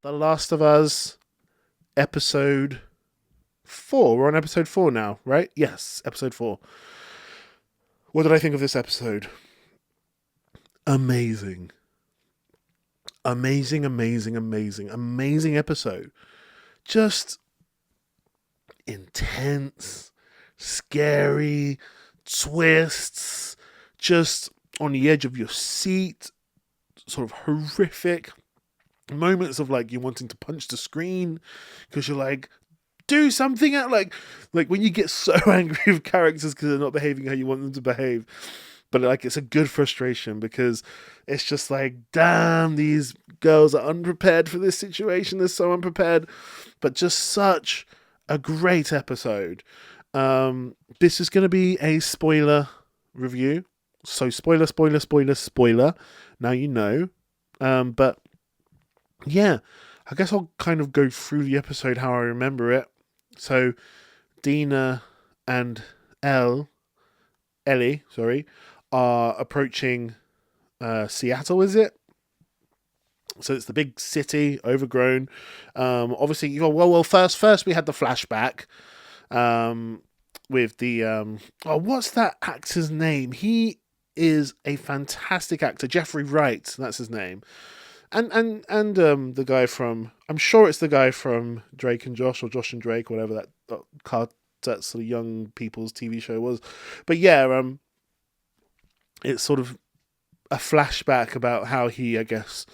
The Last of Us episode 4. We're on episode 4 now, right? Yes, episode 4. What did I think of this episode? Amazing. Amazing, amazing, amazing, amazing episode. Just intense, scary, twists, just on the edge of your seat, sort of horrific moments of like you wanting to punch the screen because you're like, do something out, like when you get so angry with characters because they're not behaving how you want them to behave. But like it's a good frustration because it's just like, damn, these girls are unprepared for this situation. They're so unprepared, but just such a great episode. This is going to be a spoiler review, so spoiler. Now you know, but yeah, I guess I'll kind of go through the episode how I remember it. So Dina and Ellie, are approaching Seattle, is it? So it's the big city, overgrown. Obviously, first we had the flashback with the what's that actor's name? He is a fantastic actor, Jeffrey Wright. That's his name. And the guy from, I'm sure it's the guy from Drake and Josh, or Josh and Drake, whatever that sort of young people's TV show was. But yeah, it's sort of a flashback about how he, I guess,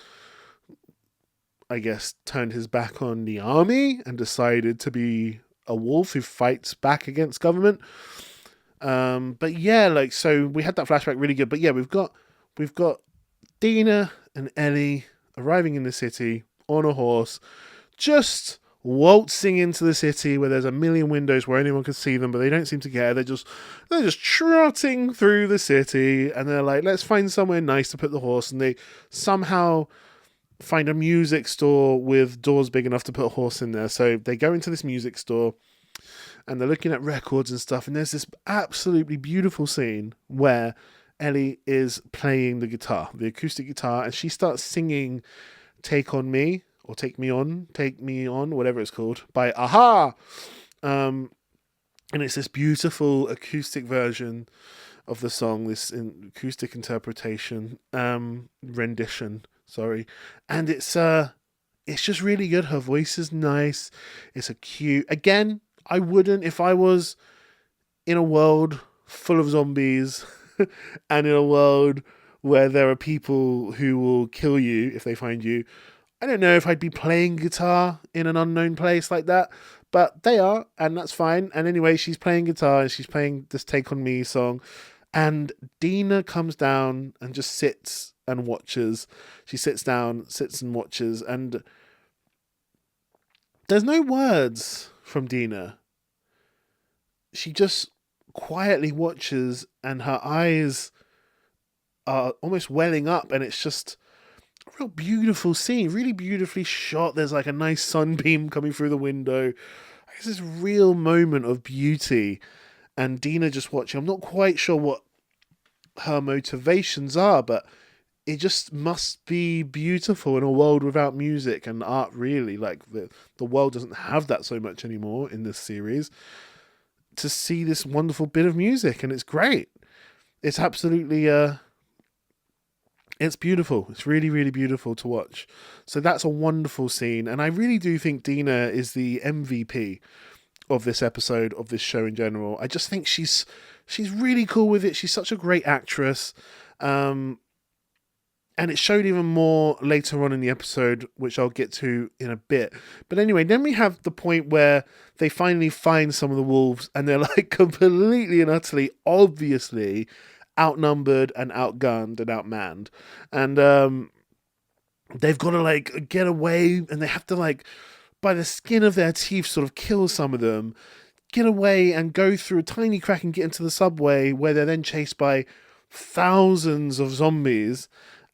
turned his back on the army and decided to be a wolf who fights back against government. But yeah, like, so we had that flashback really good. But yeah, we've got Dina and Ellie arriving in the city on a horse, just waltzing into the city where there's a million windows where anyone can see them, but they don't seem to care. They're just trotting through the city, and they're like, let's find somewhere nice to put the horse. And they somehow find a music store with doors big enough to put a horse in there. So they go into this music store and they're looking at records and stuff, and there's this absolutely beautiful scene where Ellie is playing the guitar, the acoustic guitar, and she starts singing Take On Me, or Take Me On, whatever it's called, by Aha! And it's this beautiful acoustic version of the song, this acoustic interpretation, rendition, and it's just really good. Her voice is nice. It's a cute, again, I wouldn't, if I was in a world full of zombies and in a world where there are people who will kill you if they find you, I don't know if I'd be playing guitar in an unknown place like that, but they are, and that's fine. And anyway, she's playing guitar and she's playing this Take On Me song, and Dina comes down and just sits and watches. She sits down, sits and watches, and there's no words from Dina. She just quietly watches, and her eyes are almost welling up, and it's just a real beautiful scene, really beautifully shot. There's like a nice sunbeam coming through the window. It's this real moment of beauty, and Dina just watching. I'm not quite sure what her motivations are, but it just must be beautiful in a world without music and art, really. Like the world doesn't have that so much anymore in this series, to see this wonderful bit of music, and it's great. It's absolutely it's beautiful. It's really, really beautiful to watch. So that's a wonderful scene, and I really do think Dina is the MVP of this episode, of this show in general. I just think she's really cool with it. She's such a great actress. And it showed even more later on in the episode, which I'll get to in a bit. But anyway, then we have the point where they finally find some of the wolves, and they're like completely and utterly, obviously, outnumbered and outgunned and outmanned. And they've got to like get away, and they have to like, by the skin of their teeth, sort of kill some of them, get away and go through a tiny crack and get into the subway, where they're then chased by thousands of zombies.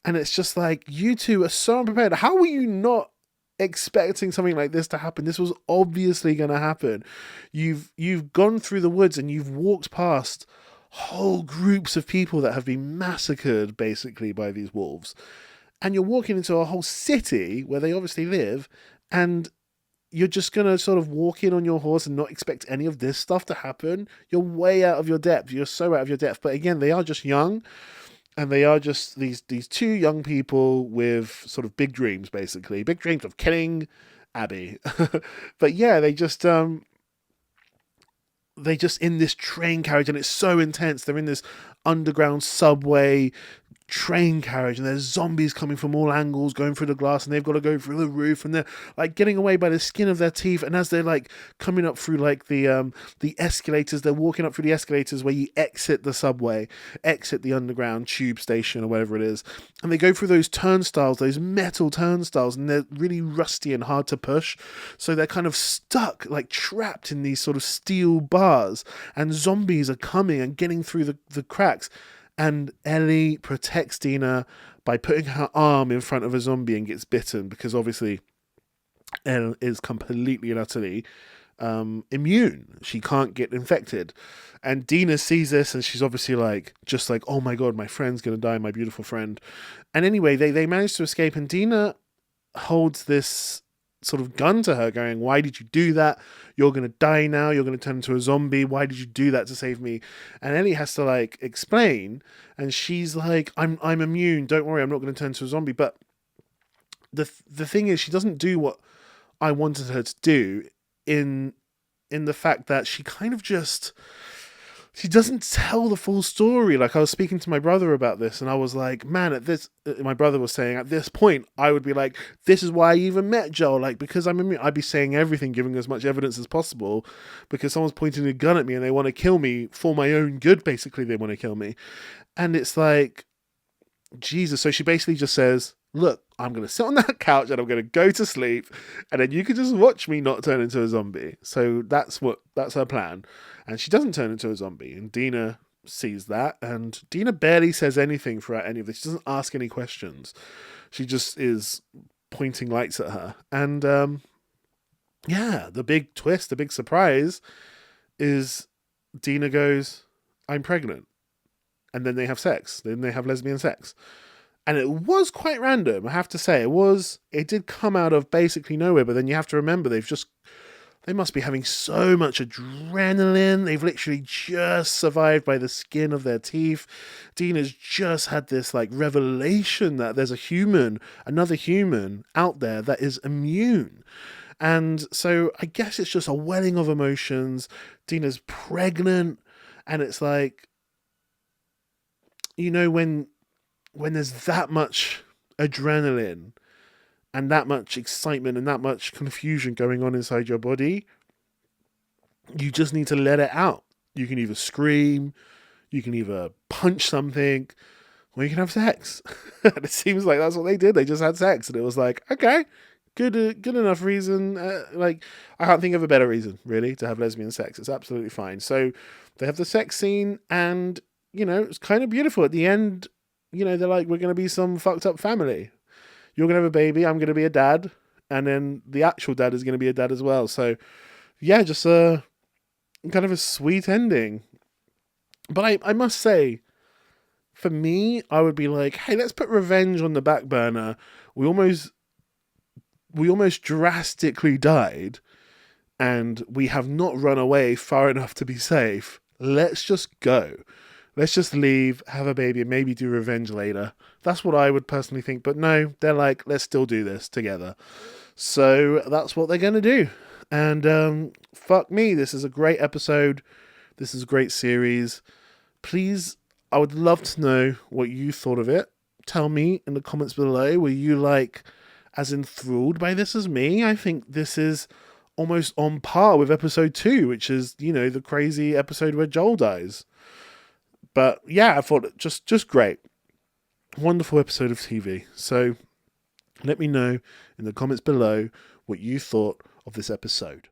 And it's just like, you two are so unprepared. How were you not expecting something like this to happen? This was obviously going to happen. You've gone through the woods and you've walked past whole groups of people that have been massacred basically by these wolves. and you're walking into a whole city where they obviously live, and you're just going to sort of walk in on your horse and not expect any of this stuff to happen. You're way out of your depth. You're so out of your depth. But again, they are just young, and they are just these two young people with sort of big dreams, basically. Big dreams of killing Abby. But yeah, they just in this train carriage, and it's so intense. They're in this underground subway train carriage, and there's zombies coming from all angles going through the glass, and they've got to go through the roof, and they're like getting away by the skin of their teeth. And as they're like coming up through like the escalators, they're walking up through the escalators where you exit the subway, exit the underground tube station or whatever it is, and they go through those turnstiles, those metal turnstiles, and they're really rusty and hard to push, so they're kind of stuck, like trapped in these sort of steel bars, and zombies are coming and getting through the cracks. And Ellie protects Dina by putting her arm in front of a zombie and gets bitten, because obviously Elle is completely and utterly immune. She can't get infected. And Dina sees this, and she's obviously like, just like, oh my God, my friend's going to die, my beautiful friend. And anyway, they manage to escape, and Dina holds this sort of gun to her going, why did you do that? You're going to die now. You're going to turn into a zombie. Why did you do that to save me? And Ellie has to like explain, and she's like, I'm immune. Don't worry. I'm not going to turn into a zombie. But the thing is, she doesn't do what I wanted her to do in the fact that she kind of just, she doesn't tell the full story. Like, I was speaking to my brother about this, and I was like, man, my brother was saying at this point, I would be like, this is why I even met Joel. Like, because I'd be saying everything, giving as much evidence as possible, because someone's pointing a gun at me and they want to kill me for my own good. Basically, they want to kill me. And it's like, Jesus. So she basically just says, look, I'm going to sit on that couch and I'm going to go to sleep, and then you can just watch me not turn into a zombie. So that's her plan. And she doesn't turn into a zombie. And Dina sees that. And Dina barely says anything throughout any of this. She doesn't ask any questions. She just is pointing lights at her. And yeah, the big twist, the big surprise is Dina goes, I'm pregnant. And then they have sex. Then they have lesbian sex. And it was quite random, I have to say. It did come out of basically nowhere, but then you have to remember they must be having so much adrenaline. They've literally just survived by the skin of their teeth. Dina's just had this like revelation that there's another human out there that is immune. And so I guess it's just a welling of emotions. Dina's pregnant, and it's like, you know, when there's that much adrenaline and that much excitement and that much confusion going on inside your body, you just need to let it out. You can either scream, you can either punch something, or you can have sex. And it seems like that's what they did. They just had sex, and it was like, okay, good enough reason. Like, I can't think of a better reason, really, to have lesbian sex. It's absolutely fine. So they have the sex scene, and, you know, it's kind of beautiful. At the end, you know, they're like, we're going to be some fucked up family. You're going to have a baby, I'm going to be a dad, and then the actual dad is going to be a dad as well. So, yeah, just kind of a sweet ending. But I must say, for me, I would be like, hey, let's put revenge on the back burner. We almost drastically died, and we have not run away far enough to be safe. Let's just go. Let's just leave, have a baby, and maybe do revenge later. That's what I would personally think. But no, they're like, let's still do this together. So that's what they're going to do. And fuck me, this is a great episode. This is a great series. Please, I would love to know what you thought of it. Tell me in the comments below. Were you like as enthralled by this as me? I think this is almost on par with episode 2, which is, you know, the crazy episode where Joel dies. But yeah, I thought it just great. Wonderful episode of TV. So let me know in the comments below what you thought of this episode.